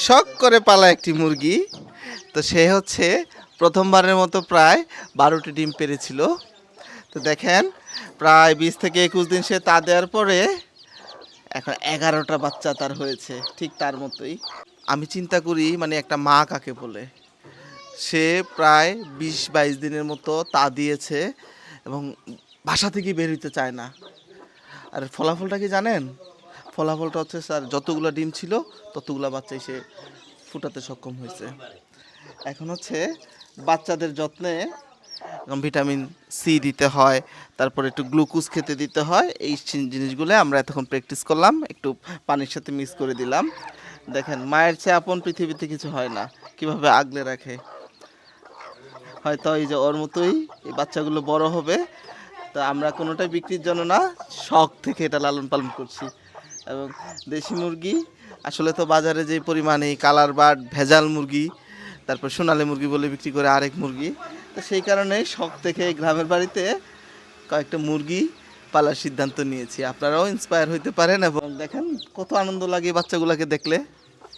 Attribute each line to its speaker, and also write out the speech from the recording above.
Speaker 1: শখ করে পালা একটি মুরগি। তো সে হচ্ছে প্রথমবারের মতো প্রায় 12টি ডিম পেড়েছিল। তো দেখেন প্রায় 20 থেকে 21 দিন সে তা দেওয়ার পরে এখন 11টা বাচ্চা তার হয়েছে, ঠিক তার মতোই। আমি চিন্তা করি মানে একটা মা কাকে বলে। সে প্রায় 20-22 দিনের মতো তা দিয়েছে এবং বাসা থেকে বের হইতে চায় না। আর ফলাফলটা কি জানেন? ফলাফলটা হচ্ছে স্যার যতগুলো ডিম ছিল ততগুলো বাচ্চাই সে ফুটাতে সক্ষম হয়েছে। এখন হচ্ছে বাচ্চাদের যত্নে ভিটামিন সি দিতে হয়, তারপর একটু গ্লুকোজ খেতে দিতে হয়। এই জিনিসগুলো আমরা এতক্ষণ প্র্যাকটিস করলাম, একটু পানির সাথে মিক্স করে দিলাম। দেখেন মায়ের চেয়ে আপন পৃথিবীতে কিছু হয় না, কিভাবে আগলে রাখে। হয়তো এই যে ওর মতোই এই বাচ্চাগুলো বড় হবে। তো আমরা কোনোটাই বিক্রির জন্য না, শখ থেকে এটা লালন পালন করছি। এবং দেশি মুরগি আসলে তো বাজারে যে পরিমাণে কালার বার্ড ভেজাল মুরগি, তারপর সোনালী মুরগি বলে বিক্রি করে আরেক মুরগি। তো সেই কারণে শখ থেকে গ্রামের বাড়িতে কয়েকটা মুরগি পালার সিদ্ধান্ত নিয়েছি। আপনারাও ইন্সপায়ার হইতে পারেন এবং দেখেন কত আনন্দ লাগে বাচ্চাগুলোকে দেখলে।